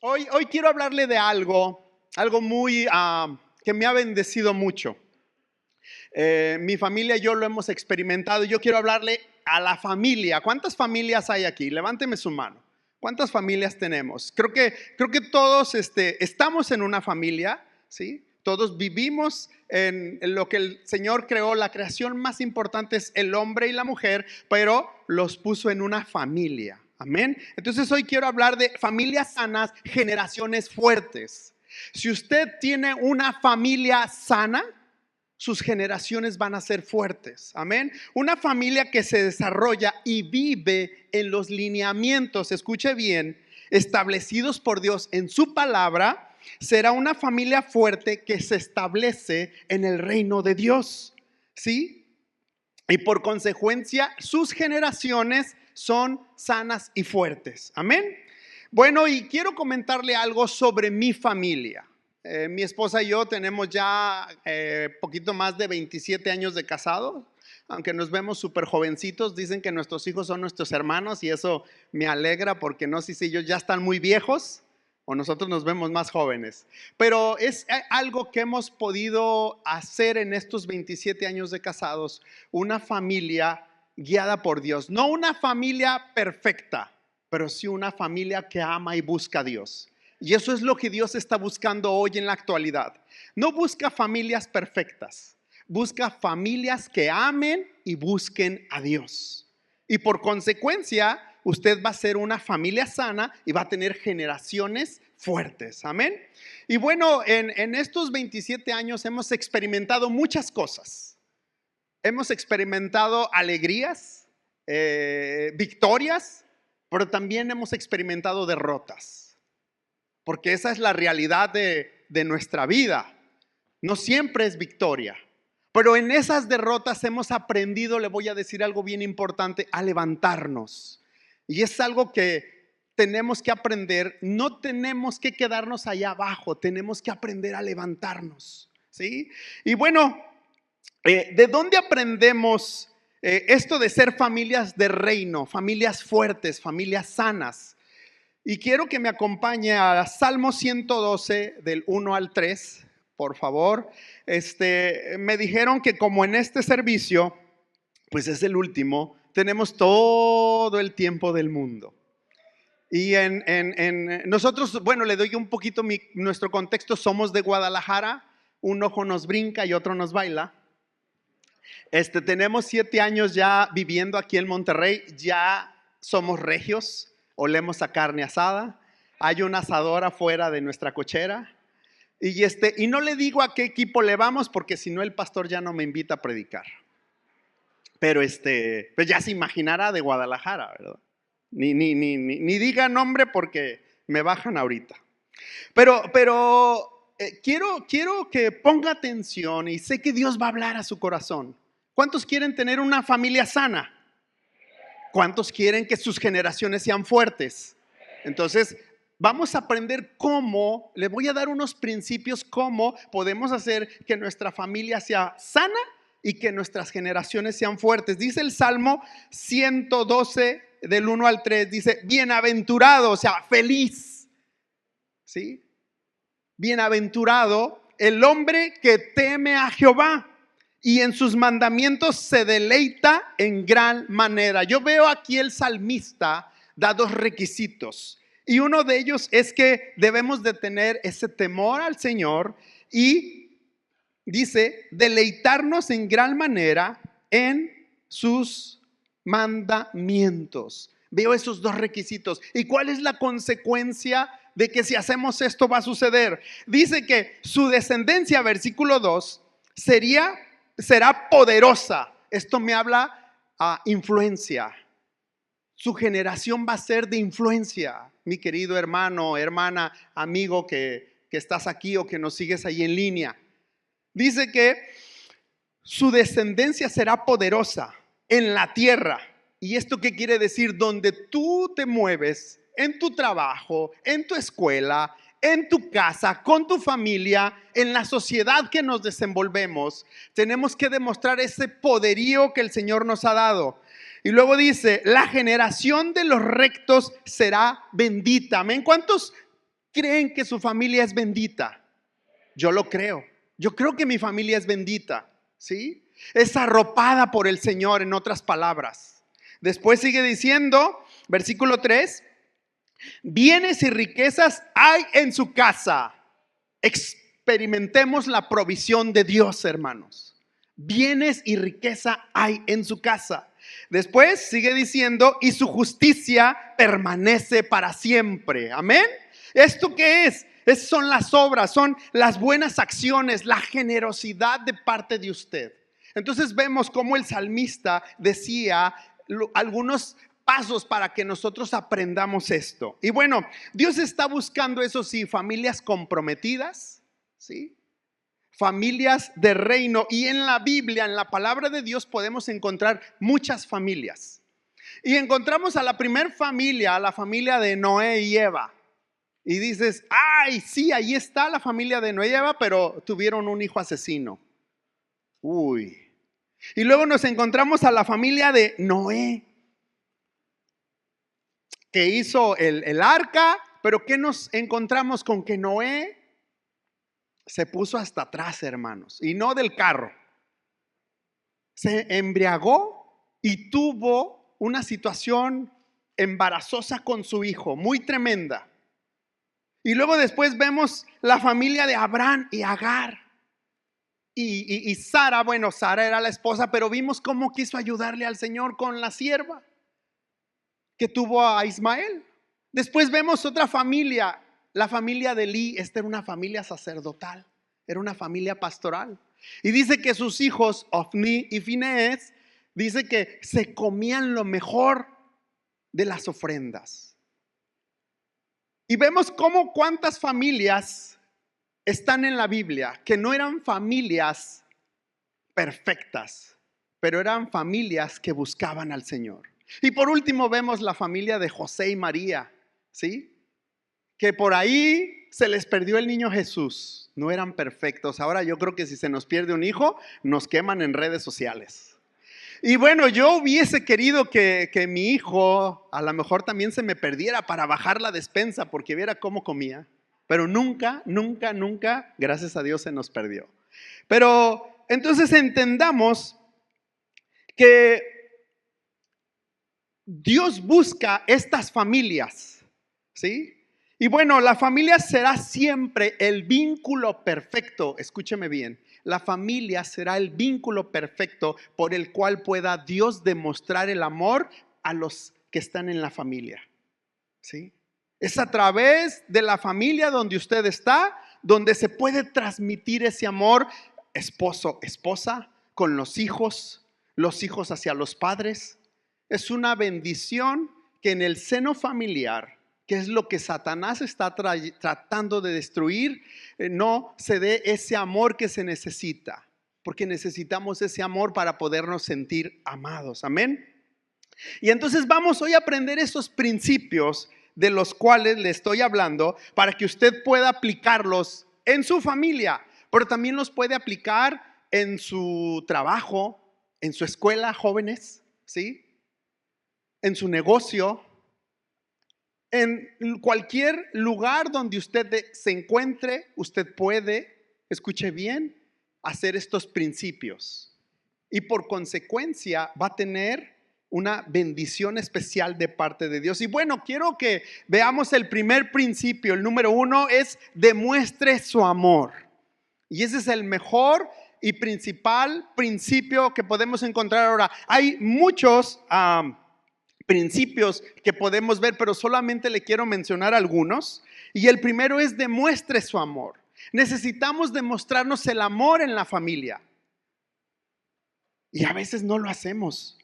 Hoy quiero hablarle de algo muy que me ha bendecido mucho. Mi familia y yo lo hemos experimentado. Yo quiero hablarle a la familia. ¿Cuántas familias hay aquí? Levánteme su mano. ¿Cuántas familias tenemos? Creo que todos estamos en una familia, ¿sí? Todos vivimos en lo que el Señor creó. La creación más importante es el hombre y la mujer, pero los puso en una familia. Amén. Entonces hoy quiero hablar de familias sanas, generaciones fuertes. Si usted tiene una familia sana, sus generaciones van a ser fuertes. Amén. Una familia que se desarrolla y vive en los lineamientos, escuche bien, establecidos por Dios en su palabra, será una familia fuerte que se establece en el reino de Dios. ¿Sí? Y por consecuencia, sus generaciones son sanas y fuertes. Amén. Bueno, y quiero comentarle algo sobre mi familia. Mi esposa y yo tenemos ya poquito más de 27 años de casado, aunque nos vemos súper jovencitos. Dicen que nuestros hijos son nuestros hermanos y eso me alegra porque no sé si ellos ya están muy viejos o nosotros nos vemos más jóvenes. Pero es algo que hemos podido hacer en estos 27 años de casados, una familia guiada por Dios. No una familia perfecta, pero sí una familia que ama y busca a Dios. Y eso es lo que Dios está buscando hoy en la actualidad. No busca familias perfectas, busca familias que amen y busquen a Dios. Y por consecuencia, usted va a ser una familia sana y va a tener generaciones fuertes. Amén. Y bueno, en estos 27 años hemos experimentado muchas cosas. Hemos experimentado alegrías, victorias, pero también hemos experimentado derrotas. Porque esa es la realidad de nuestra vida. No siempre es victoria. Pero en esas derrotas hemos aprendido, le voy a decir algo bien importante, a levantarnos. Y es algo que tenemos que aprender. No tenemos que quedarnos allá abajo, tenemos que aprender a levantarnos. ¿Sí? Y bueno, ¿de dónde aprendemos esto de ser familias de reino, familias fuertes, familias sanas? Y quiero que me acompañe a Salmo 112 del 1 al 3, por favor. Me dijeron que como en este servicio, pues es el último, tenemos todo el tiempo del mundo. Y nosotros, bueno, le doy un poquito nuestro contexto, somos de Guadalajara, un ojo nos brinca y otro nos baila. Tenemos 7 años ya viviendo aquí en Monterrey, ya somos regios. Olemos a carne asada. Hay un asador afuera de nuestra cochera. Y no le digo a qué equipo le vamos porque si no el pastor ya no me invita a predicar. Pero pues ya se imaginará de Guadalajara, ¿verdad? Ni diga nombre porque me bajan ahorita. Pero quiero que ponga atención y sé que Dios va a hablar a su corazón. ¿Cuántos quieren tener una familia sana? ¿Cuántos quieren que sus generaciones sean fuertes? Entonces, vamos a aprender cómo, le voy a dar unos principios, cómo podemos hacer que nuestra familia sea sana y que nuestras generaciones sean fuertes. Dice el Salmo 112 del 1 al 3, dice, bienaventurado, o sea, feliz. ¿Sí? Bienaventurado el hombre que teme a Jehová y en sus mandamientos se deleita en gran manera. Yo veo aquí el salmista da 2 requisitos. Y uno de ellos es que debemos de tener ese temor al Señor y dice, deleitarnos en gran manera en sus mandamientos. Veo esos 2 requisitos. ¿Y cuál es la consecuencia de que si hacemos esto va a suceder? Dice que su descendencia, versículo 2, será poderosa. Esto me habla a influencia. Su generación va a ser de influencia. Mi querido hermano, hermana, amigo que estás aquí o que nos sigues ahí en línea. Dice que su descendencia será poderosa en la tierra. ¿Y esto qué quiere decir? Donde tú te mueves, en tu trabajo, en tu escuela, en tu casa, con tu familia, en la sociedad que nos desenvolvemos, tenemos que demostrar ese poderío que el Señor nos ha dado. Y luego dice, la generación de los rectos será bendita. ¿Amén? ¿Cuántos creen que su familia es bendita? Yo lo creo. Yo creo que mi familia es bendita, ¿sí? Es arropada por el Señor, en otras palabras. Después sigue diciendo, versículo 3, bienes y riquezas hay en su casa. Experimentemos la provisión de Dios, hermanos. Bienes y riqueza hay en su casa. Después sigue diciendo, y su justicia permanece para siempre. Amén. ¿Esto qué es? Son las obras, son las buenas acciones, la generosidad de parte de usted. Entonces vemos cómo el salmista decía algunos pasos para que nosotros aprendamos esto. Y bueno, Dios está buscando, eso sí, familias comprometidas, ¿sí? Familias de reino. Y en la Biblia, en la palabra de Dios, podemos encontrar muchas familias. Y encontramos a la primer familia, a la familia de Noé y Eva. Y dices, ay, sí, ahí está la familia de Noé y Eva, pero tuvieron un hijo asesino. Uy. Y luego nos encontramos a la familia de Noé, que hizo el arca, pero ¿qué nos encontramos con? Que Noé se puso hasta atrás, hermanos, y no del carro. Se embriagó y tuvo una situación embarazosa con su hijo, muy tremenda. Y luego después vemos la familia de Abraham y Agar. Y Sara, bueno, Sara era la esposa, pero vimos cómo quiso ayudarle al Señor con la sierva que tuvo a Ismael. Después vemos otra familia, la familia de Elí. Esta era una familia sacerdotal, era una familia pastoral. Y dice que sus hijos, Ofni y Finehés, dice que se comían lo mejor de las ofrendas. Y vemos cómo cuántas familias están en la Biblia que no eran familias perfectas, pero eran familias que buscaban al Señor. Y por último vemos la familia de José y María, ¿sí? Que por ahí se les perdió el niño Jesús. No eran perfectos. Ahora yo creo que si se nos pierde un hijo, nos queman en redes sociales. Y bueno, yo hubiese querido que mi hijo a lo mejor también se me perdiera para bajar la despensa, porque viera cómo comía. Pero nunca, gracias a Dios, se nos perdió. Pero entonces entendamos que Dios busca estas familias, ¿sí? Y bueno, la familia será siempre el vínculo perfecto. Escúcheme bien. La familia será el vínculo perfecto por el cual pueda Dios demostrar el amor a los que están en la familia, ¿sí? Es a través de la familia donde usted está, donde se puede transmitir ese amor, esposo, esposa, con los hijos hacia los padres. Es una bendición que en el seno familiar, que es lo que Satanás está tratando de destruir, no se dé ese amor que se necesita, porque necesitamos ese amor para podernos sentir amados. Amén. Y entonces vamos hoy a aprender esos principios de los cuales le estoy hablando, para que usted pueda aplicarlos en su familia, pero también los puede aplicar en su trabajo, en su escuela, jóvenes, ¿sí? En su negocio, en cualquier lugar donde usted se encuentre. Usted puede, escuche bien, hacer estos principios y por consecuencia va a tener una bendición especial de parte de Dios. Y bueno, quiero que veamos el primer principio. El número 1 es: demuestre su amor. Y ese es el mejor y principal principio que podemos encontrar. Ahora, hay muchos principios que podemos ver, pero solamente le quiero mencionar algunos. Y el primero es: demuestre su amor. Necesitamos demostrarnos el amor en la familia. Y a veces no lo hacemos.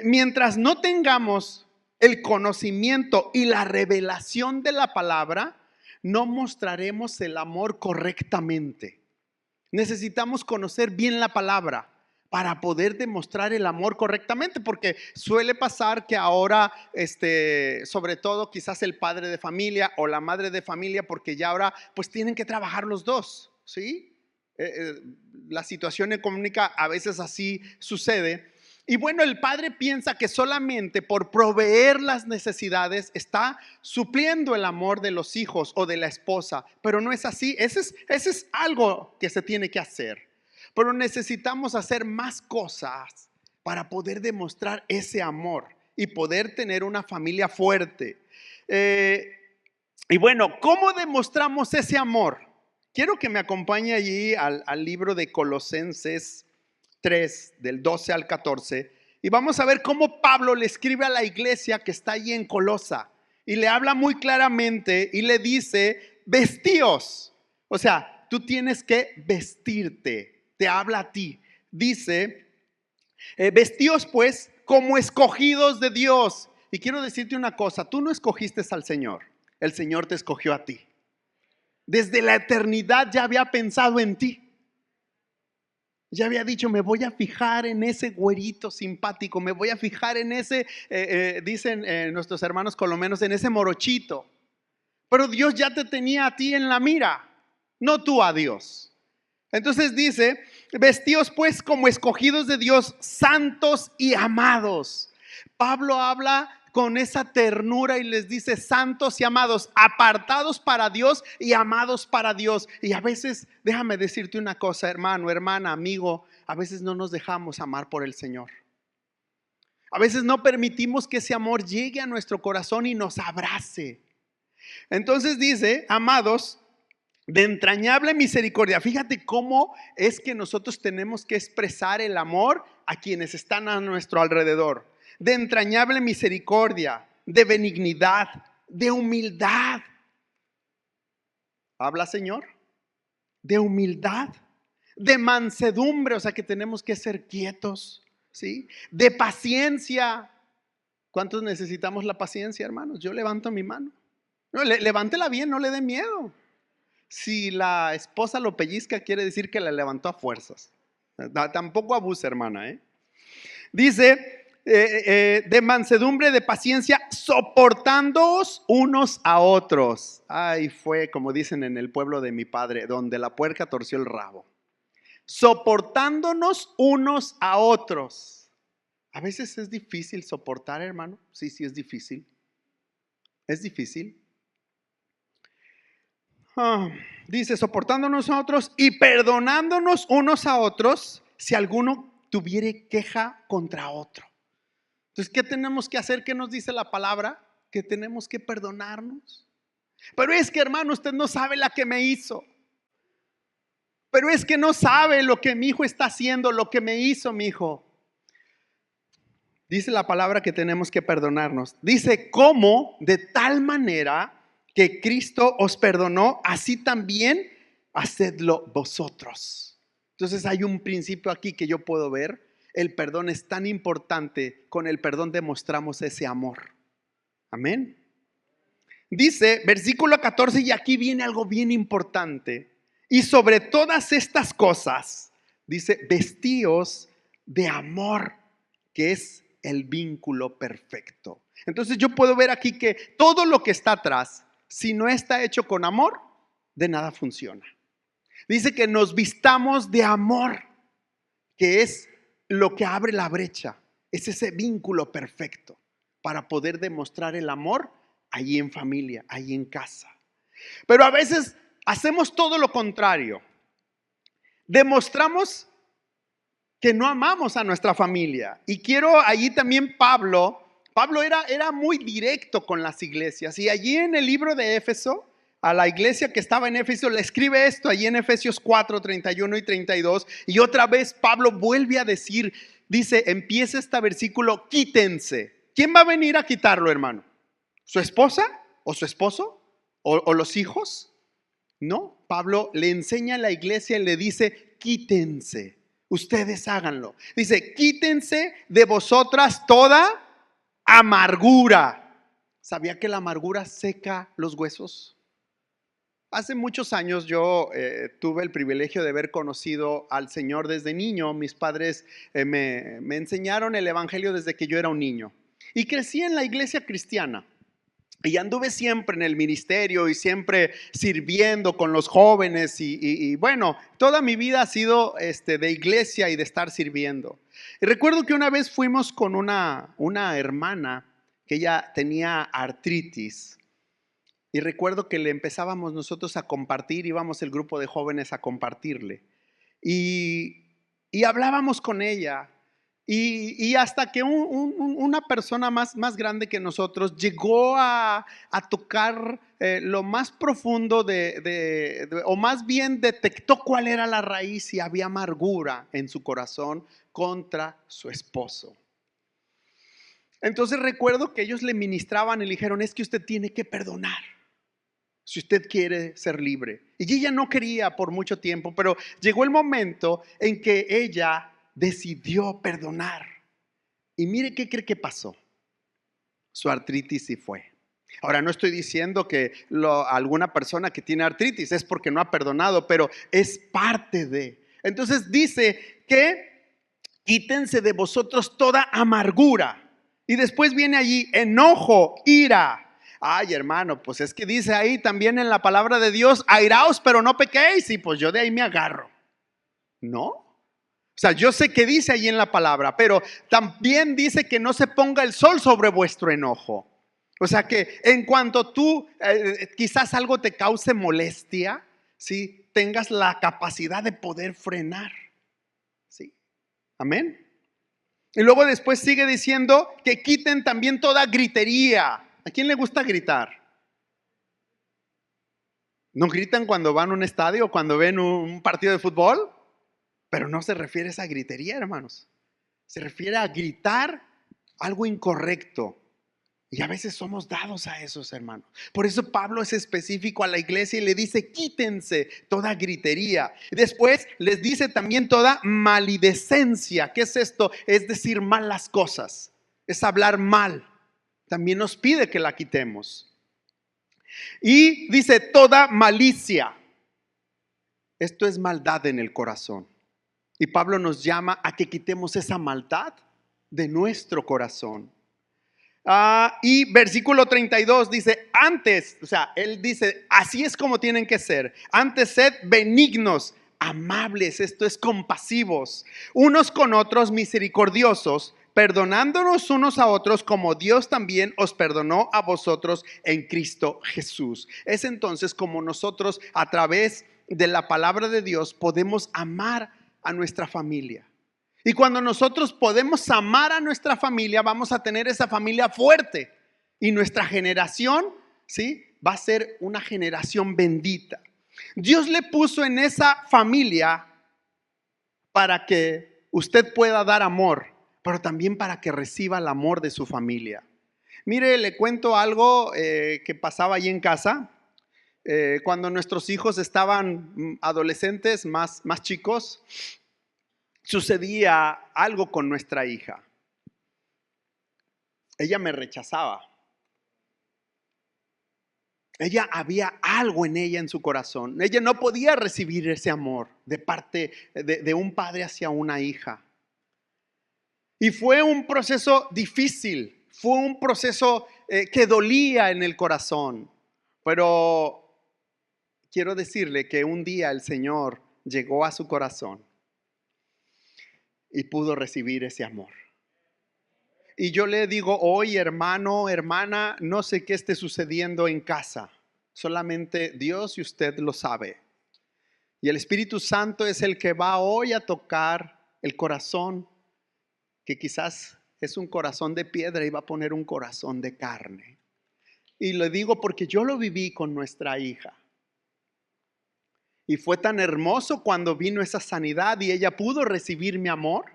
Mientras no tengamos el conocimiento y la revelación de la palabra, no mostraremos el amor correctamente. Necesitamos conocer bien la palabra para poder demostrar el amor correctamente, porque suele pasar que ahora, sobre todo quizás el padre de familia o la madre de familia, porque ya ahora pues tienen que trabajar los dos, ¿sí? La situación económica a veces así sucede. Y bueno, el padre piensa que solamente por proveer las necesidades está supliendo el amor de los hijos o de la esposa, pero no es así. Ese es algo que se tiene que hacer. Pero necesitamos hacer más cosas para poder demostrar ese amor y poder tener una familia fuerte. Y bueno, ¿cómo demostramos ese amor? Quiero que me acompañe allí al libro de Colosenses 3, del 12 al 14, y vamos a ver cómo Pablo le escribe a la iglesia que está allí en Colosa, y le habla muy claramente y le dice, vestíos. O sea, tú tienes que vestirte, te habla a ti. Dice, vestíos pues como escogidos de Dios. Y quiero decirte una cosa, tú no escogiste al Señor, el Señor te escogió a ti. Desde la eternidad ya había pensado en ti. Ya había dicho, me voy a fijar en ese güerito simpático, me voy a fijar en ese, dicen nuestros hermanos colombianos, en ese morochito. Pero Dios ya te tenía a ti en la mira, no tú a Dios. Entonces dice, vestíos pues como escogidos de Dios, santos y amados. Pablo habla con esa ternura y les dice santos y amados, apartados para Dios y amados para Dios. Y a veces, déjame decirte una cosa, hermano, hermana, amigo, a veces no nos dejamos amar por el Señor. A veces no permitimos que ese amor llegue a nuestro corazón y nos abrace. Entonces dice, amados, de entrañable misericordia. Fíjate cómo es que nosotros tenemos que expresar el amor a quienes están a nuestro alrededor. De entrañable misericordia, de benignidad, de humildad. ¿Habla, Señor? De humildad, de mansedumbre, o sea que tenemos que ser quietos, ¿sí? De paciencia. ¿Cuántos necesitamos la paciencia, hermanos? Yo levanto mi mano. No, levántela bien, no le dé miedo. Si la esposa lo pellizca, quiere decir que la levantó a fuerzas. Tampoco abuse, hermana, Dice, de mansedumbre, de paciencia, soportándoos unos a otros. Ay, fue como dicen en el pueblo de mi padre, donde la puerca torció el rabo. Soportándonos unos a otros. A veces es difícil soportar, hermano. Sí, es difícil. Es difícil. Dice, soportándonos a otros y perdonándonos unos a otros si alguno tuviere queja contra otro. Entonces, ¿qué tenemos que hacer? ¿Qué nos dice la palabra? Que tenemos que perdonarnos. Pero es que, hermano, usted no sabe la que me hizo. Pero es que no sabe lo que mi hijo está haciendo, lo que me hizo mi hijo. Dice la palabra que tenemos que perdonarnos. Dice, ¿cómo? De tal manera que Cristo os perdonó, así también hacedlo vosotros. Entonces hay un principio aquí que yo puedo ver. El perdón es tan importante. Con el perdón demostramos ese amor. Amén. Dice, versículo 14, y aquí viene algo bien importante. Y sobre todas estas cosas, dice, vestíos de amor, que es el vínculo perfecto. Entonces yo puedo ver aquí que todo lo que está atrás, si no está hecho con amor, de nada funciona. Dice que nos vistamos de amor, que es lo que abre la brecha. Es ese vínculo perfecto para poder demostrar el amor allí en familia, allí en casa. Pero a veces hacemos todo lo contrario. Demostramos que no amamos a nuestra familia. Y quiero allí también Pablo era muy directo con las iglesias. Y allí en el libro de Éfeso, a la iglesia que estaba en Éfeso, le escribe esto allí en Efesios 4, 31 y 32. Y otra vez Pablo vuelve a decir, dice, empieza este versículo, quítense. ¿Quién va a venir a quitarlo, hermano? ¿Su esposa o su esposo o los hijos? No, Pablo le enseña a la iglesia y le dice, quítense, ustedes háganlo. Dice, quítense de vosotras toda amargura. ¿Sabía que la amargura seca los huesos? Hace muchos años yo tuve el privilegio de haber conocido al Señor desde niño. Mis padres me enseñaron el evangelio desde que yo era un niño. Y crecí en la iglesia cristiana. Y anduve siempre en el ministerio y siempre sirviendo con los jóvenes y bueno, toda mi vida ha sido de iglesia y de estar sirviendo. Y recuerdo que una vez fuimos con una hermana que ella tenía artritis. Y recuerdo que le empezábamos nosotros a compartir, íbamos el grupo de jóvenes a compartirle. Y hablábamos con ella. Y hasta que una persona más grande que nosotros llegó a tocar lo más profundo o más bien detectó cuál era la raíz y había amargura en su corazón contra su esposo. Entonces recuerdo que ellos le ministraban y le dijeron: es que usted tiene que perdonar si usted quiere ser libre. Y ella no quería por mucho tiempo, pero llegó el momento en que ella decidió perdonar. Y mire qué cree que pasó. Su artritis sí fue. Ahora, no estoy diciendo que alguna persona que tiene artritis es porque no ha perdonado, pero es parte de. Entonces dice que quítense de vosotros toda amargura. Y después viene allí enojo, ira. Ay, hermano, pues es que dice ahí también en la palabra de Dios: airaos, pero no pequéis. Y pues yo de ahí me agarro. ¿No? O sea, yo sé que dice ahí en la palabra, pero también dice que no se ponga el sol sobre vuestro enojo. O sea que en cuanto tú quizás algo te cause molestia, ¿sí?, tengas la capacidad de poder frenar. ¿Sí? Amén. Y luego después sigue diciendo que quiten también toda gritería. ¿A quién le gusta gritar? ¿No gritan cuando van a un estadio o cuando ven un partido de fútbol? Pero no se refiere a esa gritería, hermanos. Se refiere a gritar algo incorrecto. Y a veces somos dados a esos, hermanos. Por eso Pablo es específico a la iglesia y le dice: quítense toda gritería. Después les dice también toda maledicencia. ¿Qué es esto? Es decir malas cosas. Es hablar mal. También nos pide que la quitemos. Y dice toda malicia. Esto es maldad en el corazón. Y Pablo nos llama a que quitemos esa maldad de nuestro corazón. Y versículo 32 dice: antes, o sea, él dice, así es como tienen que ser. Antes sed benignos, amables, esto es compasivos, unos con otros, misericordiosos, perdonándonos unos a otros como Dios también os perdonó a vosotros en Cristo Jesús. Es entonces como nosotros a través de la palabra de Dios podemos amar a nuestra familia. Y cuando nosotros podemos amar a nuestra familia, vamos a tener esa familia fuerte. Y nuestra generación, ¿sí?, va a ser una generación bendita. Dios le puso en esa familia para que usted pueda dar amor, pero también para que reciba el amor de su familia. Mire, le cuento algo que pasaba ahí en casa. Cuando nuestros hijos estaban adolescentes, más chicos, sucedía algo con nuestra hija. Ella me rechazaba. Ella había algo en ella, en su corazón. Ella no podía recibir ese amor de parte de un padre hacia una hija. Y fue un proceso difícil. Fue un proceso que dolía en el corazón. Pero quiero decirle que un día el Señor llegó a su corazón y pudo recibir ese amor. Y yo le digo hoy, hermano, hermana, no sé qué esté sucediendo en casa. Solamente Dios y usted lo sabe. Y el Espíritu Santo es el que va hoy a tocar el corazón, que quizás es un corazón de piedra, y va a poner un corazón de carne. Y le digo porque yo lo viví con nuestra hija. Y fue tan hermoso cuando vino esa sanidad y ella pudo recibir mi amor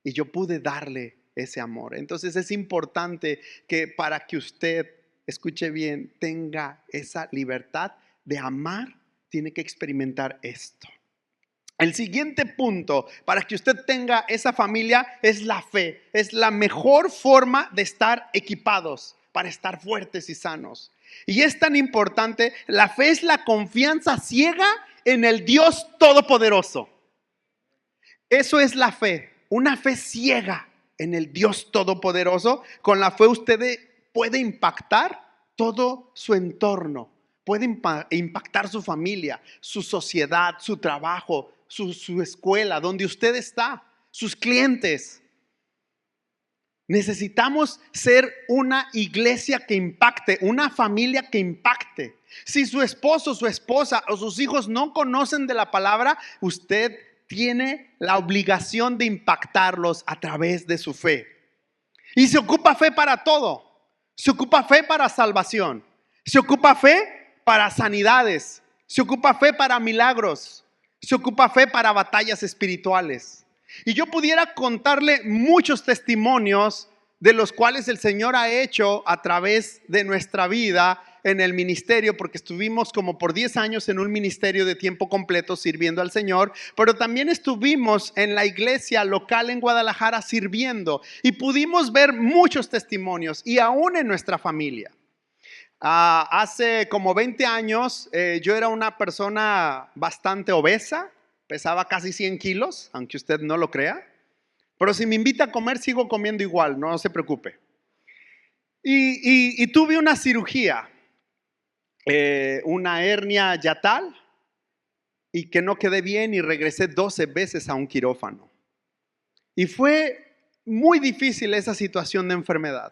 y yo pude darle ese amor. Entonces es importante que para que usted, escuche bien, tenga esa libertad de amar, tiene que experimentar esto. El siguiente punto para que usted tenga esa familia es la fe. Es la mejor forma de estar equipados para estar fuertes y sanos. Y es tan importante, la fe es la confianza ciega en el Dios Todopoderoso. Eso es la fe, una fe ciega en el Dios Todopoderoso. Con la fe usted puede impactar todo su entorno, puede impactar su familia, su sociedad, su trabajo, su escuela, donde usted está. sus clientes. Necesitamos ser una iglesia que impacte, una familia que impacte. Si su esposo, su esposa o sus hijos no conocen de la palabra, usted tiene la obligación de impactarlos a través de su fe. Y se ocupa fe para todo. Se ocupa fe para salvación. Se ocupa fe para sanidades. Se ocupa fe para milagros. Se ocupa fe para batallas espirituales. Y yo pudiera contarle muchos testimonios de los cuales el Señor ha hecho a través de nuestra vida en el ministerio, porque estuvimos como por 10 años en un ministerio de tiempo completo sirviendo al Señor, pero también estuvimos en la iglesia local en Guadalajara sirviendo y pudimos ver muchos testimonios y aún en nuestra familia. Hace como 20 años yo era una persona bastante obesa. Pesaba casi 100 kilos, aunque usted no lo crea. Pero si me invita a comer, sigo comiendo igual, no se preocupe. Y tuve una cirugía, una hernia yatal, y que no quedé bien y regresé 12 veces a un quirófano. Y fue muy difícil esa situación de enfermedad.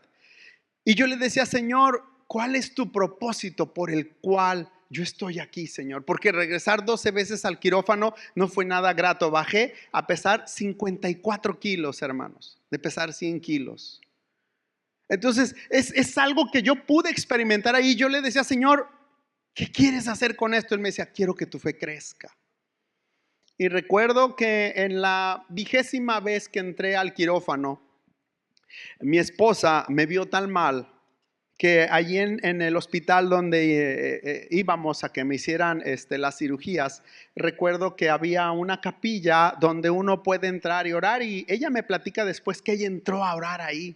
Y yo le decía, Señor, ¿cuál es tu propósito por el cual yo estoy aquí, Señor? Porque regresar 12 veces al quirófano no fue nada grato. Bajé a pesar 54 kilos, hermanos, de pesar 100 kilos. Entonces, es algo que yo pude experimentar ahí. Yo le decía, Señor, ¿qué quieres hacer con esto? Él me decía, quiero que tu fe crezca. Y recuerdo que en la 20ª vez que entré al quirófano, mi esposa me vio tan mal que allí en el hospital donde íbamos a que me hicieran las cirugías, recuerdo que había una capilla donde uno puede entrar y orar, y ella me platica después que ella entró a orar ahí.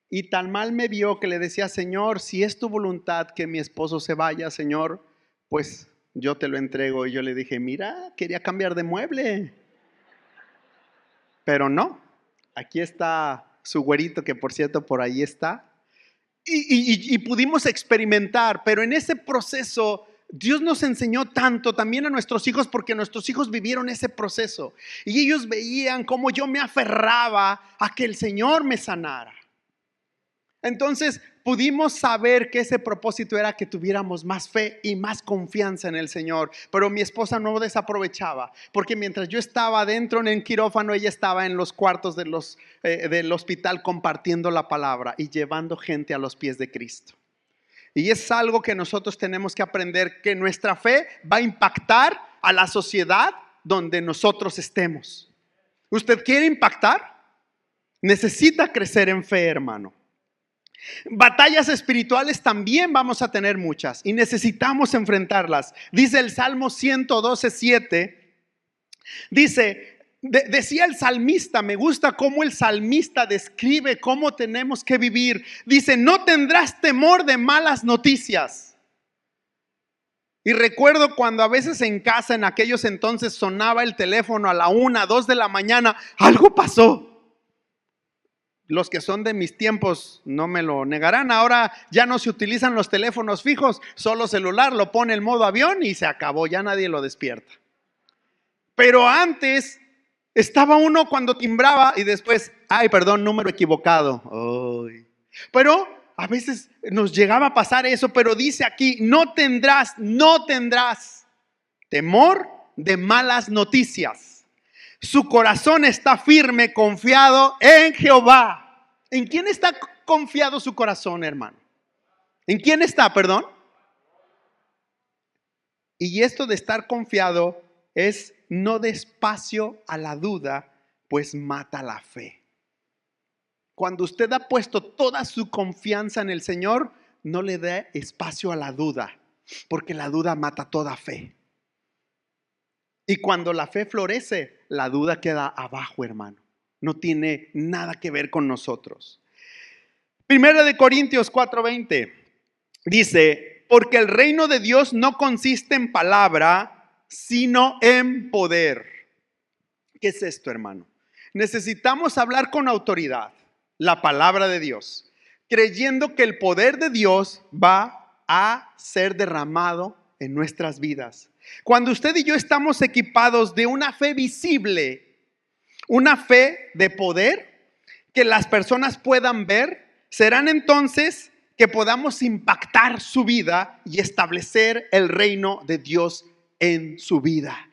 Y tan mal me vio que le decía, Señor, si es tu voluntad que mi esposo se vaya, Señor, pues yo te lo entrego. Y yo le dije, mira, quería cambiar de mueble. Pero no, aquí está su güerito, que por cierto por ahí está. Y pudimos experimentar, pero en ese proceso Dios nos enseñó tanto también a nuestros hijos, porque nuestros hijos vivieron ese proceso y ellos veían cómo yo me aferraba a que el Señor me sanara. Entonces pudimos saber que ese propósito era que tuviéramos más fe y más confianza en el Señor. Pero mi esposa no desaprovechaba, porque mientras yo estaba dentro en el quirófano, ella estaba en los cuartos del hospital compartiendo la palabra y llevando gente a los pies de Cristo. Y es algo que nosotros tenemos que aprender, que nuestra fe va a impactar a la sociedad donde nosotros estemos. ¿Usted quiere impactar? Necesita crecer en fe, hermano. Batallas espirituales también vamos a tener muchas y necesitamos enfrentarlas. Dice el Salmo 112:7. Decía el salmista, me gusta cómo el salmista describe cómo tenemos que vivir. Dice, no tendrás temor de malas noticias. Y recuerdo cuando a veces en casa en aquellos entonces sonaba el teléfono a la 1, 2 de la mañana, algo pasó. Los que son de mis tiempos no me lo negarán. Ahora ya no se utilizan los teléfonos fijos, solo celular, lo pone en modo avión y se acabó, ya nadie lo despierta. Pero antes estaba uno cuando timbraba y después, ay, perdón, número equivocado. Ay. Pero a veces nos llegaba a pasar eso, pero dice aquí, no tendrás temor de malas noticias. Su corazón está firme, confiado en Jehová. ¿En quién está confiado su corazón, hermano? ¿En quién está, perdón? Y esto de estar confiado es no de espacio a la duda, pues mata la fe. Cuando usted ha puesto toda su confianza en el Señor, no le dé espacio a la duda, porque la duda mata toda fe. Y cuando la fe florece, la duda queda abajo, hermano. No tiene nada que ver con nosotros. 1 Corintios 4:20 dice, porque el reino de Dios no consiste en palabra, sino en poder. ¿Qué es esto, hermano? Necesitamos hablar con autoridad la palabra de Dios, creyendo que el poder de Dios va a ser derramado en nuestras vidas. Cuando usted y yo estamos equipados de una fe visible, una fe de poder que las personas puedan ver, serán entonces que podamos impactar su vida y establecer el reino de Dios en su vida.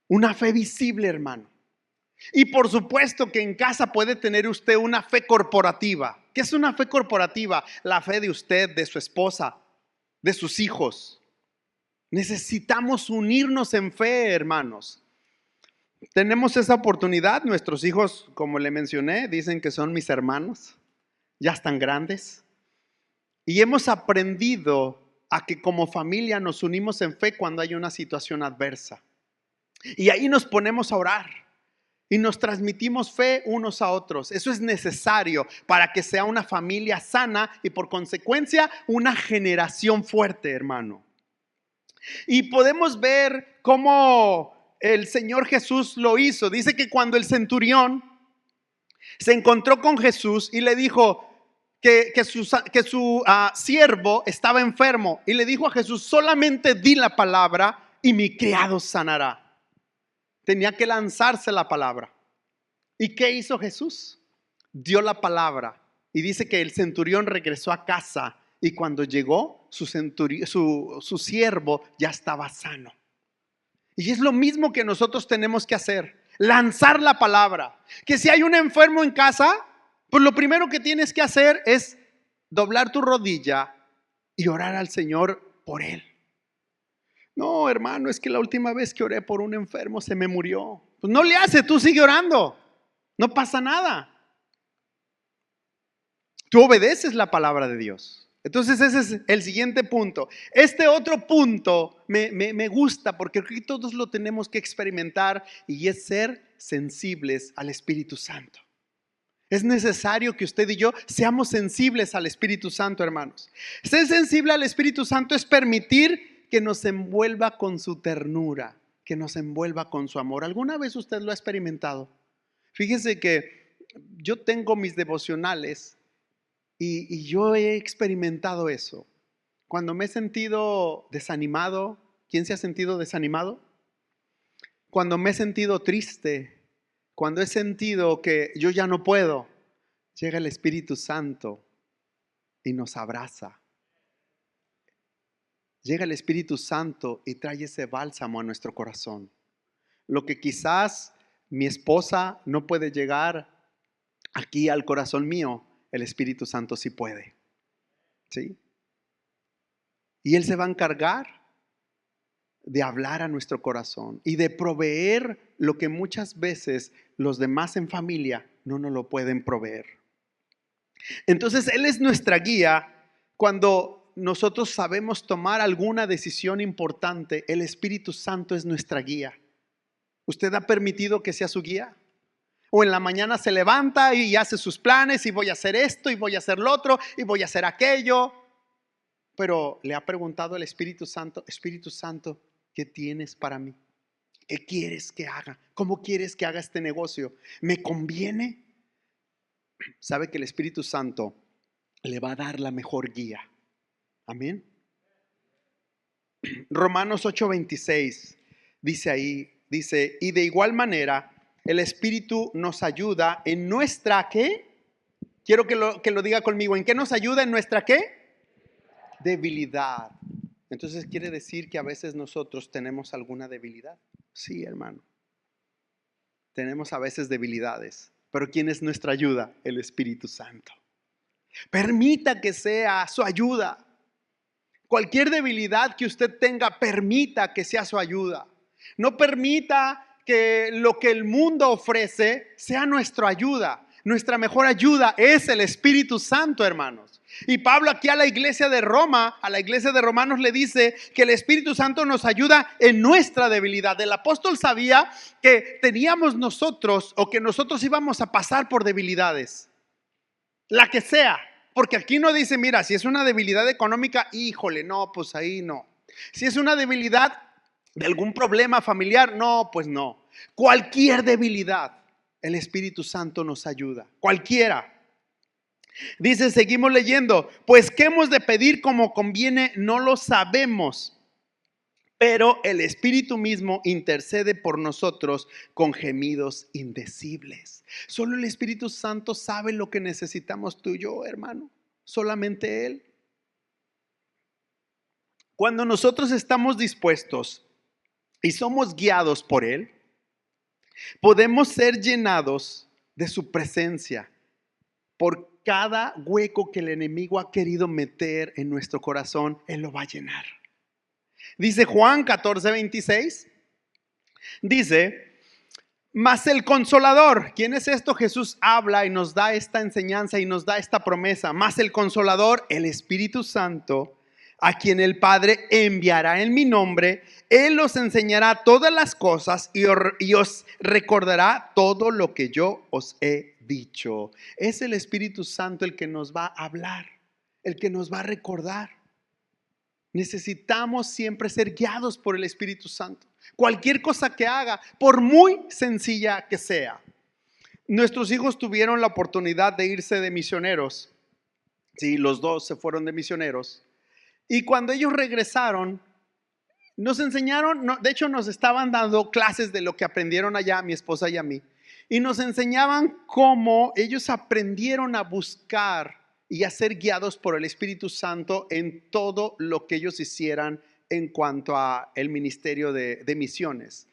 Una fe visible, hermano. Y por supuesto que en casa puede tener usted una fe corporativa. ¿Qué es una fe corporativa? La fe de usted, de su esposa, de sus hijos. Necesitamos unirnos en fe, hermanos. Tenemos esa oportunidad. Nuestros hijos, como le mencioné, dicen que son mis hermanos. Ya están grandes. Y hemos aprendido a que como familia nos unimos en fe cuando hay una situación adversa. Y ahí nos ponemos a orar. Y nos transmitimos fe unos a otros. Eso es necesario para que sea una familia sana y por consecuencia una generación fuerte, hermano. Y podemos ver cómo el Señor Jesús lo hizo. Dice que cuando el centurión se encontró con Jesús y le dijo que su siervo estaba enfermo, y le dijo a Jesús: solamente di la palabra y mi criado sanará. Tenía que lanzarse la palabra. ¿Y qué hizo Jesús? Dio la palabra. Y dice que el centurión regresó a casa. Y cuando llegó, su siervo ya estaba sano. Y es lo mismo que nosotros tenemos que hacer. Lanzar la palabra. Que si hay un enfermo en casa, pues lo primero que tienes que hacer es doblar tu rodilla y orar al Señor por él. No, hermano, es que la última vez que oré por un enfermo se me murió. Pues no le hace, tú sigue orando. No pasa nada. Tú obedeces la palabra de Dios. Entonces ese es el siguiente punto. Este otro punto me gusta porque aquí todos lo tenemos que experimentar, y es ser sensibles al Espíritu Santo. Es necesario que usted y yo seamos sensibles al Espíritu Santo, hermanos. Ser sensible al Espíritu Santo es permitir que nos envuelva con su ternura, que nos envuelva con su amor. ¿Alguna vez usted lo ha experimentado? Fíjese que yo tengo mis devocionales y yo he experimentado eso. Cuando me he sentido desanimado, ¿quién se ha sentido desanimado? Cuando me he sentido triste, cuando he sentido que yo ya no puedo, llega el Espíritu Santo y nos abraza. Llega el Espíritu Santo y trae ese bálsamo a nuestro corazón. Lo que quizás mi esposa no puede llegar aquí al corazón mío, el Espíritu Santo sí puede. ¿Sí? Y Él se va a encargar de hablar a nuestro corazón y de proveer lo que muchas veces los demás en familia no nos lo pueden proveer. Entonces Él es nuestra guía. Cuando nosotros sabemos tomar alguna decisión importante, el Espíritu Santo es nuestra guía. ¿Usted ha permitido que sea su guía? O en la mañana se levanta y hace sus planes, y voy a hacer esto y voy a hacer lo otro y voy a hacer aquello. Pero le ha preguntado al Espíritu Santo: Espíritu Santo, ¿qué tienes para mí? ¿Qué quieres que haga? ¿Cómo quieres que haga este negocio? ¿Me conviene? Sabe que el Espíritu Santo le va a dar la mejor guía. Amén. Romanos 8:26 dice ahí, dice: y de igual manera el Espíritu nos ayuda en nuestra ¿qué? Quiero que lo diga conmigo. ¿En qué nos ayuda? ¿En nuestra qué? Debilidad. Entonces quiere decir que a veces nosotros tenemos alguna debilidad. Sí, hermano. Tenemos a veces debilidades. Pero ¿quién es nuestra ayuda? El Espíritu Santo. Permita que sea su ayuda. Cualquier debilidad que usted tenga, permita que sea su ayuda. No permita que lo que el mundo ofrece sea nuestra ayuda. Nuestra mejor ayuda es el Espíritu Santo, hermanos. Y Pablo aquí a la iglesia de Roma, a la iglesia de Romanos, le dice que el Espíritu Santo nos ayuda en nuestra debilidad. El apóstol sabía que teníamos nosotros, o que nosotros íbamos a pasar por debilidades, la que sea. Porque aquí no dice, mira, si es una debilidad económica, híjole, no, pues ahí no. Si es una debilidad de algún problema familiar, no, pues no. Cualquier debilidad, el Espíritu Santo nos ayuda. Cualquiera. Dice, seguimos leyendo, pues ¿qué hemos de pedir como conviene? No lo sabemos. pero el Espíritu mismo intercede por nosotros con gemidos indecibles. Solo el Espíritu Santo sabe lo que necesitamos tú y yo, hermano. Solamente Él. Cuando nosotros estamos dispuestos y somos guiados por Él, podemos ser llenados de su presencia. Por cada hueco que el enemigo ha querido meter en nuestro corazón, Él lo va a llenar. Dice Juan 14:26. Dice: mas el Consolador, ¿quién es esto? Jesús habla y nos da esta enseñanza y nos da esta promesa. Mas el Consolador, el Espíritu Santo, a quien el Padre enviará en mi nombre, Él os enseñará todas las cosas y os recordará todo lo que yo os he dicho. Es el Espíritu Santo el que nos va a hablar, el que nos va a recordar. Necesitamos siempre ser guiados por el Espíritu Santo. Cualquier cosa que haga, por muy sencilla que sea. Nuestros hijos tuvieron la oportunidad de irse de misioneros. Sí, los dos se fueron de misioneros. Y cuando ellos regresaron, nos enseñaron, de hecho nos estaban dando clases de lo que aprendieron allá, mi esposa y a mí. Y nos enseñaban cómo ellos aprendieron a buscar y a ser guiados por el Espíritu Santo en todo lo que ellos hicieran en cuanto a el ministerio de misiones.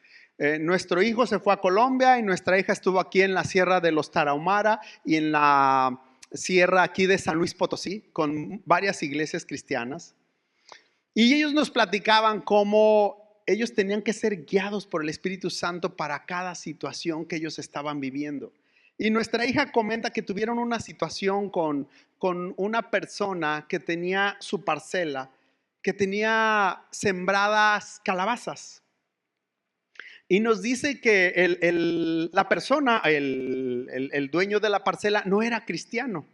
Nuestro hijo se fue a Colombia y nuestra hija estuvo aquí en la Sierra de los Tarahumara y en la sierra aquí de San Luis Potosí con varias iglesias cristianas. Y ellos nos platicaban cómo ellos tenían que ser guiados por el Espíritu Santo para cada situación que ellos estaban viviendo. Y nuestra hija comenta que tuvieron una situación con una persona que tenía su parcela, que tenía sembradas calabazas. Y nos dice que la persona, el dueño de la parcela, no era cristiano,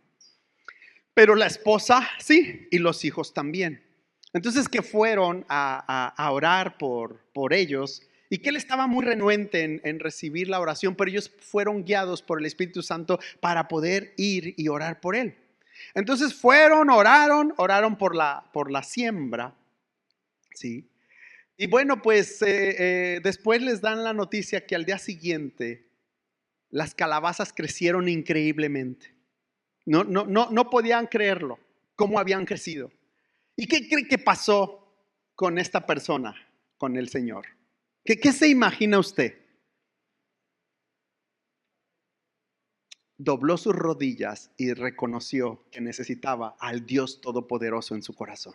pero la esposa sí, y los hijos también. Entonces que fueron a orar por ellos, y que él estaba muy renuente en recibir la oración, pero ellos fueron guiados por el Espíritu Santo para poder ir y orar por él. Entonces fueron, oraron por la siembra, ¿sí? Y bueno, pues después les dan la noticia que al día siguiente las calabazas crecieron increíblemente. No podían creerlo, cómo habían crecido. ¿Y qué cree que pasó con esta persona, con el Señor? ¿Qué se imagina usted? Dobló sus rodillas y reconoció que necesitaba al Dios Todopoderoso en su corazón.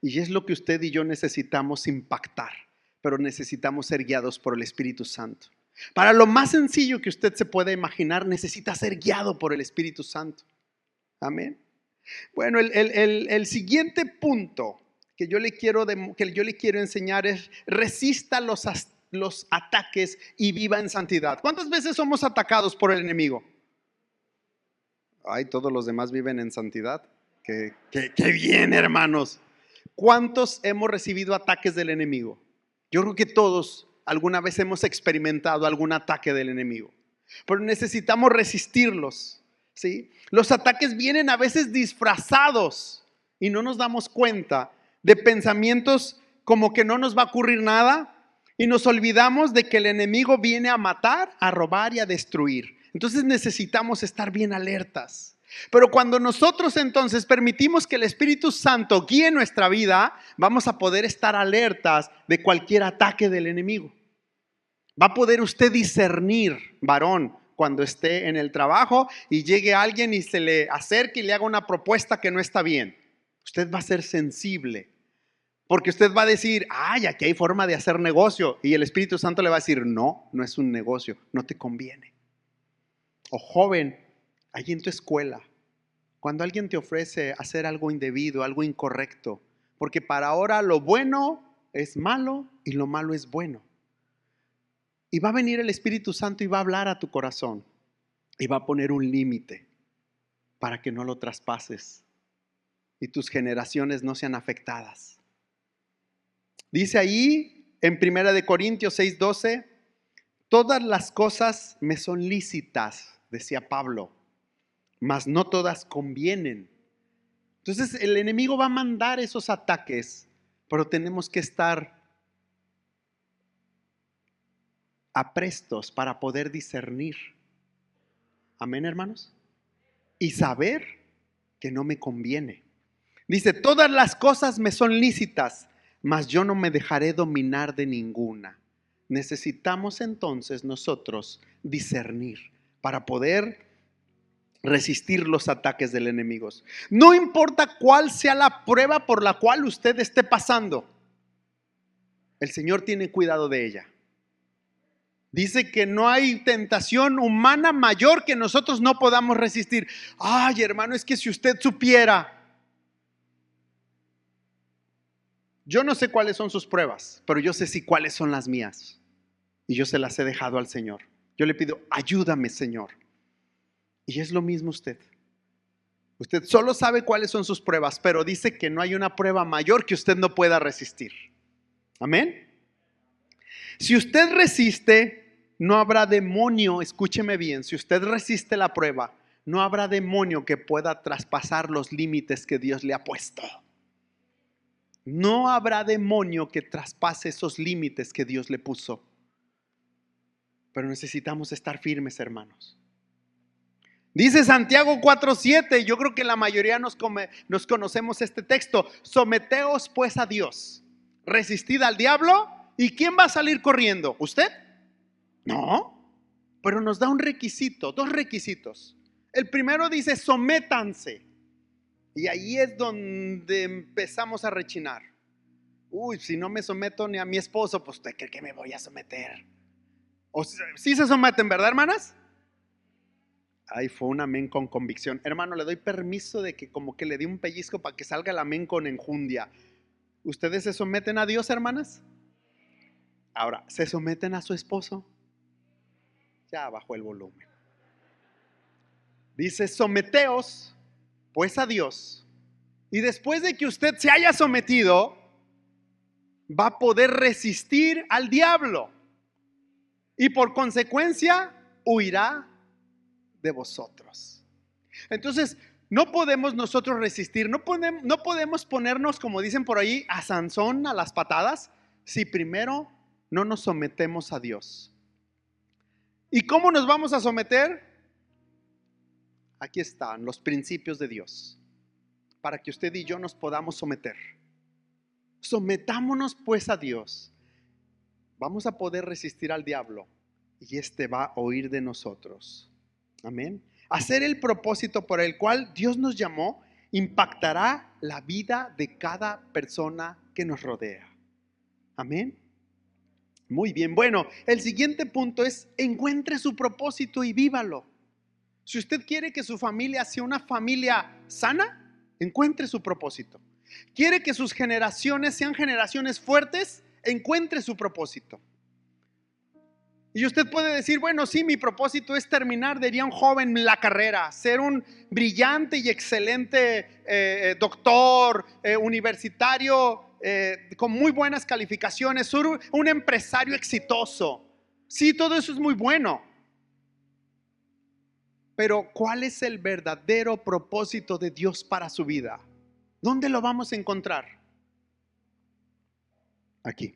Y es lo que usted y yo necesitamos impactar, pero necesitamos ser guiados por el Espíritu Santo. Para lo más sencillo que usted se pueda imaginar, necesita ser guiado por el Espíritu Santo. Amén. Bueno, el siguiente punto que yo le quiero enseñar es: resista los ataques y viva en santidad. ¿Cuántas veces somos atacados por el enemigo? Ay, todos los demás viven en santidad. Qué bien, hermanos. ¿Cuántos hemos recibido ataques del enemigo? Yo creo que todos alguna vez hemos experimentado algún ataque del enemigo, pero necesitamos resistirlos, ¿sí? Los ataques vienen a veces disfrazados y no nos damos cuenta de pensamientos como que no nos va a ocurrir nada, y nos olvidamos de que el enemigo viene a matar, a robar y a destruir. Entonces necesitamos estar bien alertas. Pero cuando nosotros entonces permitimos que el Espíritu Santo guíe nuestra vida, vamos a poder estar alertas de cualquier ataque del enemigo. Va a poder usted discernir, varón, cuando esté en el trabajo y llegue alguien y se le acerque y le haga una propuesta que no está bien. Usted va a ser sensible, porque usted va a decir: ay, aquí hay forma de hacer negocio. Y el Espíritu Santo le va a decir: no es un negocio, no te conviene. O joven, allí en tu escuela, cuando alguien te ofrece hacer algo indebido, algo incorrecto, porque para ahora lo bueno es malo y lo malo es bueno. Y va a venir el Espíritu Santo y va a hablar a tu corazón y va a poner un límite para que no lo traspases y tus generaciones no sean afectadas. Dice ahí en 1 Corintios 6:12: todas las cosas me son lícitas, decía Pablo, mas no todas convienen. Entonces el enemigo va a mandar esos ataques pero tenemos que estar aprestos para poder discernir. Amén, hermanos. Y saber que no me conviene. Dice, todas las cosas me son lícitas, mas yo no me dejaré dominar de ninguna. Necesitamos entonces nosotros discernir para poder resistir los ataques del enemigo. No importa cuál sea la prueba por la cual usted esté pasando, el Señor tiene cuidado de ella. Dice que no hay tentación humana mayor que nosotros no podamos resistir. Ay, hermano, es que si usted supiera. Yo no sé cuáles son sus pruebas, pero yo sé si cuáles son las mías. Y yo se las he dejado al Señor. Yo le pido, ayúdame, Señor. Y es lo mismo usted. Usted solo sabe cuáles son sus pruebas, pero dice que no hay una prueba mayor que usted no pueda resistir. Amén. Si usted resiste, no habrá demonio, escúcheme bien, si usted resiste la prueba, no habrá demonio que pueda traspasar los límites que Dios le ha puesto. No habrá demonio que traspase esos límites que Dios le puso. Pero necesitamos estar firmes, hermanos. Dice Santiago 4:7, yo creo que la mayoría nos conocemos este texto. Someteos pues a Dios, resistid al diablo. ¿Y quién va a salir corriendo? ¿Usted? No, pero nos da un requisito, dos requisitos. El primero dice sométanse. Y ahí es donde empezamos a rechinar. Uy, si no me someto ni a mi esposo, pues ¿usted cree que me voy a someter? ¿O sí se someten, verdad, hermanas? Ay, fue un amén con convicción. Hermano, le doy permiso de que como que le dé un pellizco para que salga el amén con enjundia. ¿Ustedes se someten a Dios, hermanas? Ahora, ¿se someten a su esposo? Ya bajó el volumen. Dice, someteos pues a Dios. Y después de que usted se haya sometido, va a poder resistir al diablo. Y por consecuencia, huirá de vosotros. Entonces, no podemos nosotros resistir, no podemos ponernos, como dicen por ahí, a Sansón a las patadas, si primero no nos sometemos a Dios. ¿Y cómo nos vamos a someter? Aquí están los principios de Dios, para que usted y yo nos podamos someter. Sometámonos pues a Dios. Vamos a poder resistir al diablo y este va a huir de nosotros. Amén. Hacer el propósito por el cual Dios nos llamó impactará la vida de cada persona que nos rodea. Amén. Muy bien. Bueno, el siguiente punto es encuentre su propósito y vívalo. Si usted quiere que su familia sea una familia sana, encuentre su propósito. ¿Quiere que sus generaciones sean generaciones fuertes? Encuentre su propósito. Y usted puede decir, bueno, sí, mi propósito es terminar, diría un joven, la carrera, ser un brillante y excelente doctor, universitario, con muy buenas calificaciones, ser un empresario exitoso. Sí, todo eso es muy bueno. Pero ¿cuál es el verdadero propósito de Dios para su vida? ¿Dónde lo vamos a encontrar? Aquí.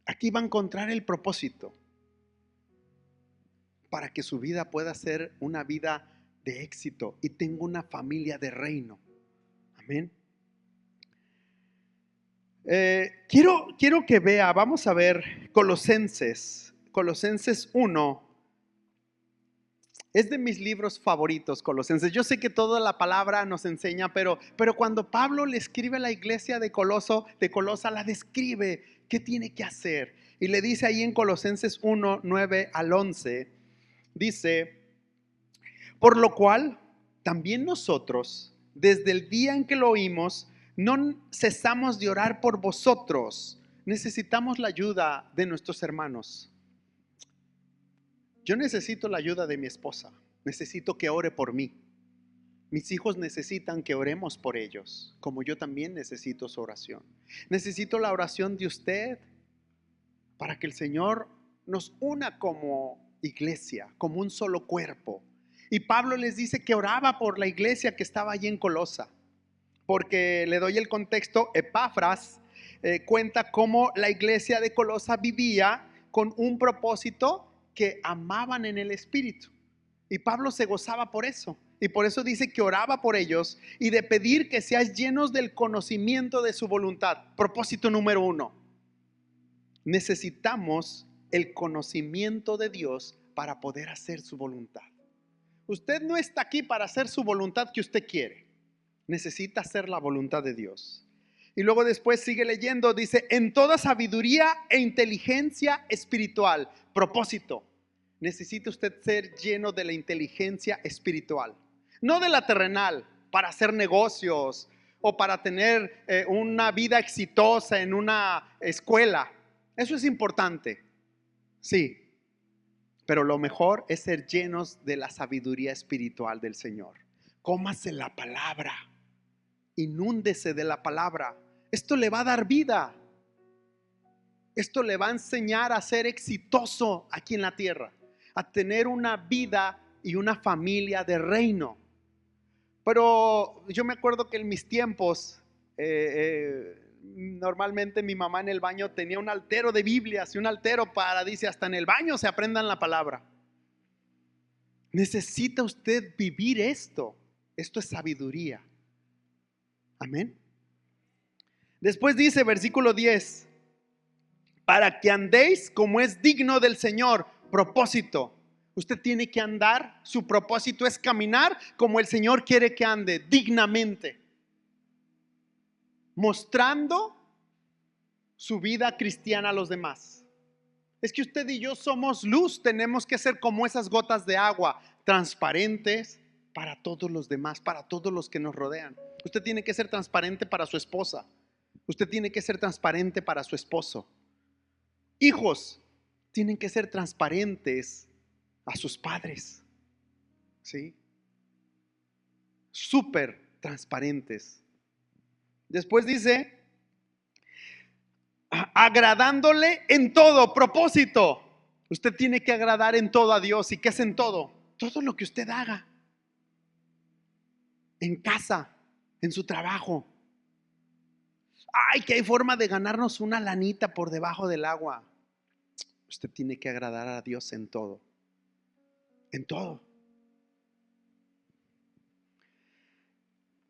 Aquí va a encontrar el propósito para que su vida pueda ser una vida de éxito y tenga una familia de reino. Amén. Quiero que vea, vamos a ver Colosenses 1. Es de mis libros favoritos, Colosenses. Yo sé que toda la palabra nos enseña, pero cuando Pablo le escribe a la iglesia de Colosa, la describe, qué tiene que hacer. Y le dice ahí en Colosenses 1, 9 al 11, dice, por lo cual también nosotros, desde el día en que lo oímos, no cesamos de orar por vosotros. Necesitamos la ayuda de nuestros hermanos. Yo necesito la ayuda de mi esposa. Necesito que ore por mí. Mis hijos necesitan que oremos por ellos, como yo también necesito su oración. Necesito la oración de usted para que el Señor nos una como iglesia, como un solo cuerpo. Y Pablo les dice que oraba por la iglesia que estaba allí en Colosa. porque le doy el contexto. Epafras cuenta cómo la iglesia de Colosa vivía con un propósito, que amaban en el Espíritu. Y Pablo se gozaba por eso. Y por eso dice que oraba por ellos y de pedir que seáis llenos del conocimiento de su voluntad. Propósito número 1. Necesitamos el conocimiento de Dios para poder hacer su voluntad. Usted no está aquí para hacer su voluntad que usted quiere. Necesita hacer la voluntad de Dios. Y luego después sigue leyendo, dice, en toda sabiduría e inteligencia espiritual. Propósito. Necesita usted ser lleno de la inteligencia espiritual. No de la terrenal, para hacer negocios o para tener una vida exitosa en una escuela. Eso es importante, sí. Pero lo mejor es ser llenos de la sabiduría espiritual del Señor. Cómase la palabra. Inúndese de la palabra. Esto le va a dar vida. Esto le va a enseñar a ser exitoso aquí en la tierra, a tener una vida y una familia de reino. Pero yo me acuerdo que en mis tiempos, normalmente mi mamá en el baño tenía un altero de Biblias y un altero para, dice, hasta en el baño se aprendan la palabra. Necesita usted vivir esto. Esto es sabiduría. Amén. Después dice, versículo 10, para que andéis como es digno del Señor. Propósito. Usted tiene que andar, su propósito es caminar como el Señor quiere que ande, dignamente, mostrando su vida cristiana a los demás. Es que usted y yo somos luz, tenemos que ser como esas gotas de agua, transparentes para todos los demás, para todos los que nos rodean. Usted tiene que ser transparente para su esposa, usted tiene que ser transparente para su esposo. Hijos tienen que ser transparentes a sus padres, ¿sí? Súper transparentes. Después dice, agradándole en todo. Propósito. Usted tiene que agradar en todo a Dios. ¿Y qué es en todo? Todo lo que usted haga. En casa, en su trabajo. Ay, que hay forma de ganarnos una lanita por debajo del agua. Usted tiene que agradar a Dios en todo. En todo.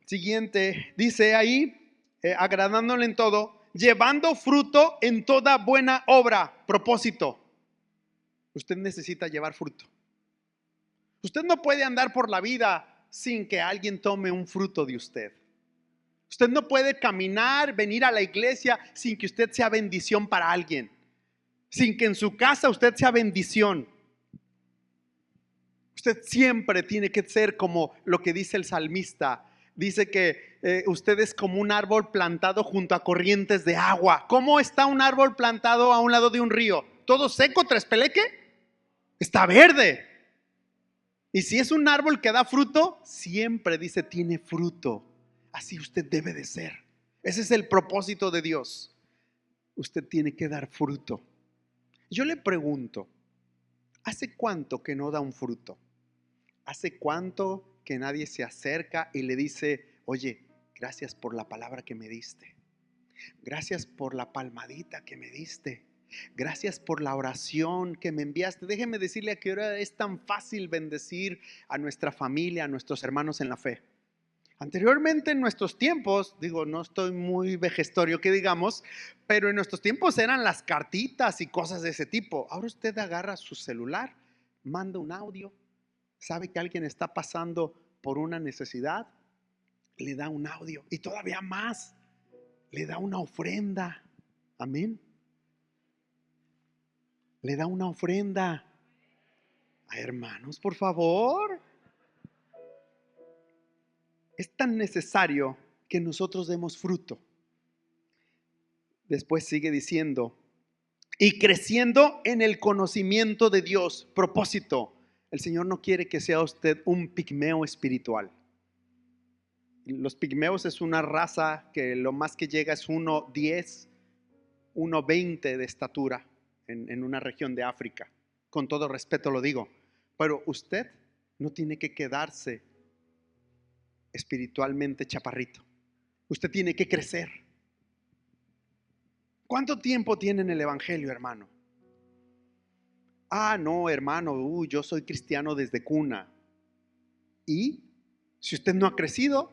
Siguiente, dice ahí, agradándole en todo, llevando fruto en toda buena obra. Propósito. Usted necesita llevar fruto. Usted no puede andar por la vida sin que alguien tome un fruto de usted. Usted no puede caminar, venir a la iglesia sin que usted sea bendición para alguien. Sin que en su casa usted sea bendición. Usted siempre tiene que ser como lo que dice el salmista. Dice que usted es como un árbol plantado junto a corrientes de agua. ¿Cómo está un árbol plantado a un lado de un río? ¿Todo seco, trespeleque? Está verde. Y si es un árbol que da fruto, siempre dice tiene fruto. Así usted debe de ser. Ese es el propósito de Dios. Usted tiene que dar fruto. Yo le pregunto, ¿hace cuánto que no da un fruto? ¿Hace cuánto que nadie se acerca y le dice, oye, gracias por la palabra que me diste? Gracias por la palmadita que me diste. Gracias por la oración que me enviaste. Déjeme decirle que ahora es tan fácil bendecir a nuestra familia, a nuestros hermanos en la fe. Anteriormente en nuestros tiempos, digo, no estoy muy vejestorio que digamos, pero en nuestros tiempos eran las cartitas y cosas de ese tipo. Ahora usted agarra su celular, manda un audio, sabe que alguien está pasando por una necesidad, le da un audio y todavía más, le da una ofrenda. Amén. Le da una ofrenda. Hermanos, por favor. Es tan necesario que nosotros demos fruto. Después sigue diciendo, y creciendo en el conocimiento de Dios. Propósito. El Señor no quiere que sea usted un pigmeo espiritual. Los pigmeos es una raza que lo más que llega es 1,10, 1,20 de estatura en una región de África. Con todo respeto lo digo. Pero usted no tiene que quedarse espiritualmente chaparrito. Usted tiene que crecer. ¿Cuánto tiempo tiene en el Evangelio, hermano? Ah, no, hermano, yo soy cristiano desde cuna. Y si usted no ha crecido,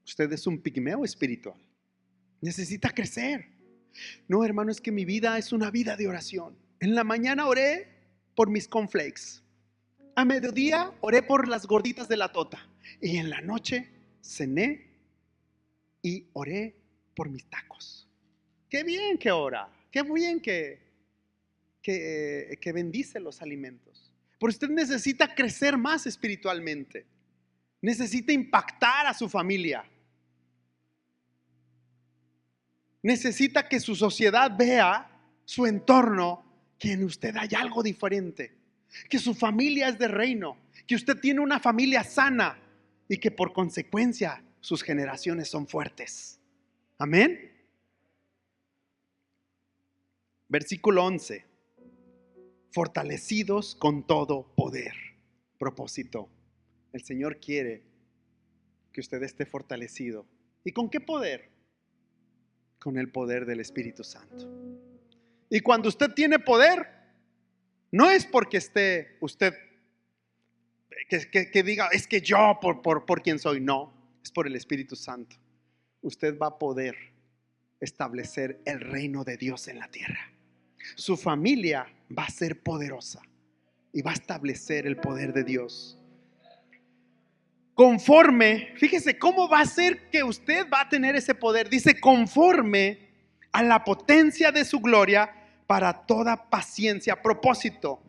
usted es un pigmeo espiritual. Necesita crecer. No, hermano, es que mi vida es una vida de oración. En la mañana oré por mis cornflakes. A mediodía oré por las gorditas de la tota. Y en la noche cené y oré por mis tacos. Qué bien que ora. Qué bien que bendice los alimentos. Pero usted necesita crecer más espiritualmente. Necesita impactar a su familia. Necesita que su sociedad vea, su entorno, que en usted hay algo diferente. Que su familia es de reino. Que usted tiene una familia sana. Y que por consecuencia sus generaciones son fuertes. Amén. Versículo 11. Fortalecidos con todo poder. Propósito. El Señor quiere que usted esté fortalecido. ¿Y con qué poder? Con el poder del Espíritu Santo. Y cuando usted tiene poder, no es porque esté usted que diga, es que yo por quien soy. No, es por el Espíritu Santo. Usted va a poder establecer el reino de Dios en la tierra. Su familia va a ser poderosa y va a establecer el poder de Dios. Conforme, fíjese cómo va a ser que usted va a tener ese poder. Dice, conforme a la potencia de su gloria para toda paciencia, propósito.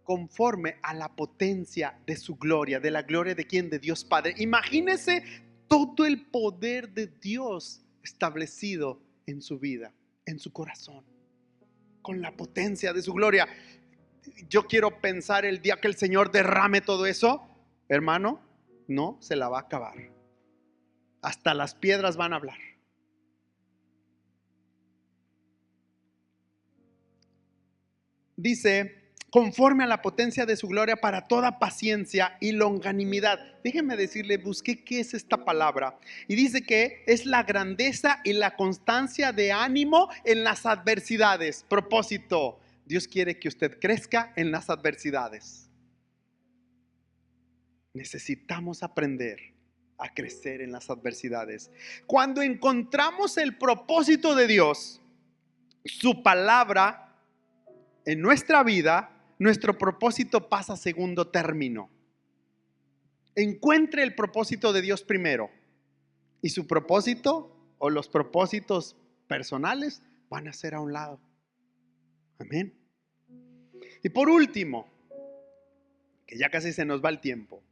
Conforme a la potencia de su gloria, de la gloria de quién, de Dios Padre. Imagínese todo el poder de Dios establecido en su vida, en su corazón, con la potencia de su gloria. Yo quiero pensar el día que el Señor derrame todo eso, hermano, no se la va a acabar. Hasta las piedras van a hablar. Dice, conforme a la potencia de su gloria para toda paciencia y longanimidad. Déjenme decirle, busqué qué es esta palabra. Y dice que es la grandeza y la constancia de ánimo en las adversidades. Propósito, Dios quiere que usted crezca en las adversidades. Necesitamos aprender a crecer en las adversidades. Cuando encontramos el propósito de Dios, su palabra en nuestra vida, nuestro propósito pasa a segundo término. Encuentre el propósito de Dios primero y su propósito o los propósitos personales van a ser a un lado. Amén. Y por último, que ya casi se nos va el tiempo,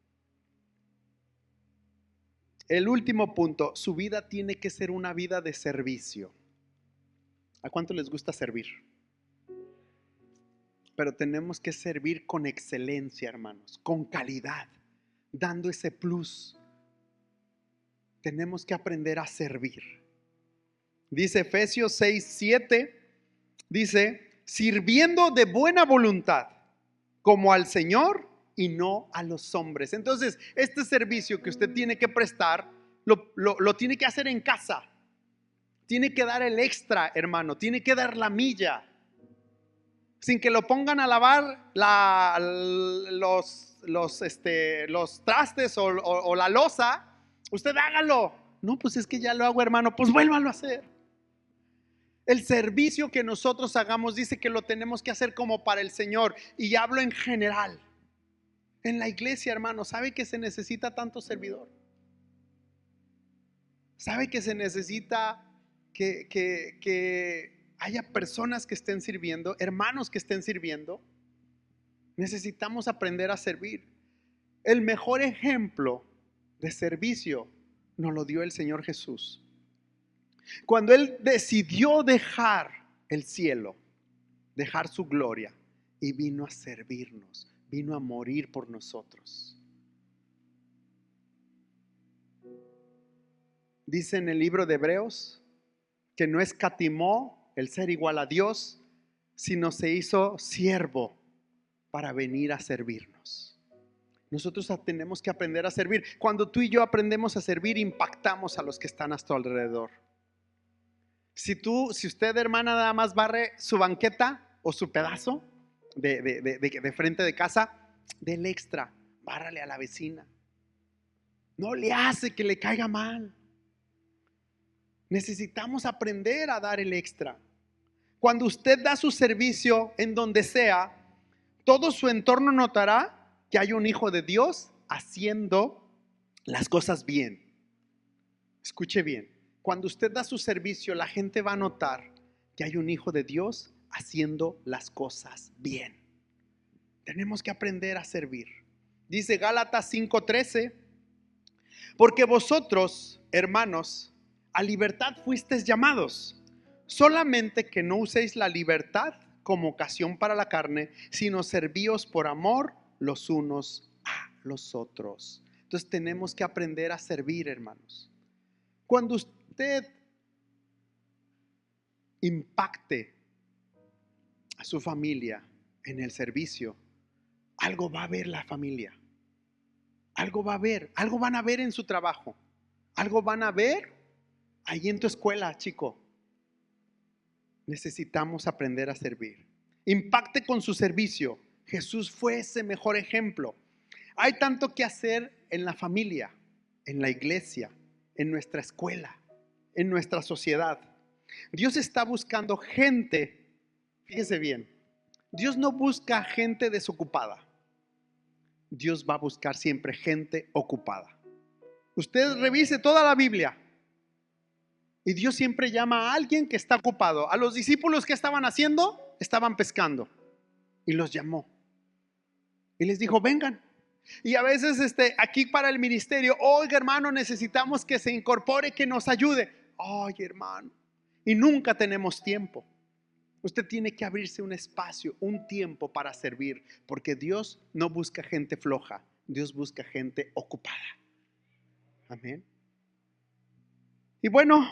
el último punto, su vida tiene que ser una vida de servicio. ¿A cuánto les gusta servir? Pero tenemos que servir con excelencia, hermanos, con calidad, dando ese plus. Tenemos que aprender a servir. Dice Efesios 6:7, dice, sirviendo de buena voluntad, como al Señor y no a los hombres. Entonces, este servicio que usted tiene que prestar, lo tiene que hacer en casa. Tiene que dar el extra, hermano, tiene que dar la milla. Sin que lo pongan a lavar los trastes o la loza, usted hágalo. No, pues es que ya lo hago, hermano, pues vuélvalo a hacer. El servicio que nosotros hagamos dice que lo tenemos que hacer como para el Señor. Y hablo en general. En la iglesia, hermano, ¿sabe que se necesita tanto servidor? ¿Sabe que se necesita que haya personas que estén sirviendo, hermanos que estén sirviendo? Necesitamos aprender a servir. El mejor ejemplo de servicio nos lo dio el Señor Jesús. Cuando Él decidió dejar el cielo, dejar su gloria, y vino a servirnos, vino a morir por nosotros. Dice en el libro de Hebreos que no escatimó el ser igual a Dios, sino se hizo siervo para venir a servirnos. Nosotros tenemos que aprender a servir. Cuando tú y yo aprendemos a servir, impactamos a los que están a tu alrededor. Si usted, hermana, nada más barre su banqueta o su pedazo de frente de casa, del extra, bárrale a la vecina. No le hace que le caiga mal. Necesitamos aprender a dar el extra. Cuando usted da su servicio en donde sea, todo su entorno notará que hay un hijo de Dios haciendo las cosas bien. Escuche bien. Cuando usted da su servicio, la gente va a notar que hay un hijo de Dios haciendo las cosas bien. Tenemos que aprender a servir. Dice Gálatas 5:13, porque vosotros, hermanos, a libertad fuisteis llamados, solamente que no uséis la libertad como ocasión para la carne, sino servíos por amor los unos a los otros. Entonces tenemos que aprender a servir, hermanos. Cuando usted impacte a su familia en el servicio, algo va a ver la familia. Algo va a ver, algo van a ver en su trabajo. Algo van a ver ahí en tu escuela, chico. Necesitamos aprender a servir. Impacte con su servicio. Jesús fue ese mejor ejemplo. Hay tanto que hacer en la familia, en la iglesia, en nuestra escuela, en nuestra sociedad. Dios está buscando gente, fíjese bien, Dios no busca gente desocupada. Dios va a buscar siempre gente ocupada. Usted revise toda la Biblia y Dios siempre llama a alguien que está ocupado. A los discípulos, ¿qué estaban haciendo? Estaban pescando y los llamó y les dijo, vengan. Y a veces aquí para el ministerio, oiga hermano, necesitamos que se incorpore, que nos ayude. Ay hermano, y nunca tenemos tiempo. Usted tiene que abrirse un espacio, un tiempo para servir, porque Dios no busca gente floja, Dios busca gente ocupada. Amén. Y bueno,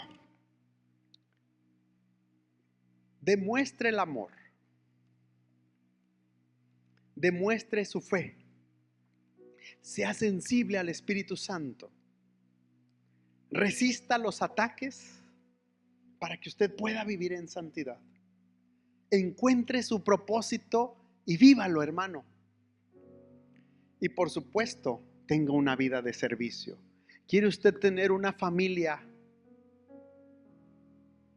demuestre el amor, demuestre su fe, sea sensible al Espíritu Santo, resista los ataques para que usted pueda vivir en santidad. Encuentre su propósito y vívalo, hermano. Y por supuesto, tenga una vida de servicio. ¿Quiere usted tener una familia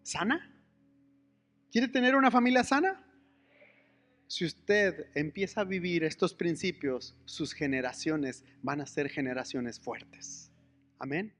sana? ¿Quiere tener una familia sana? Si usted empieza a vivir estos principios, sus generaciones van a ser generaciones fuertes. Amén.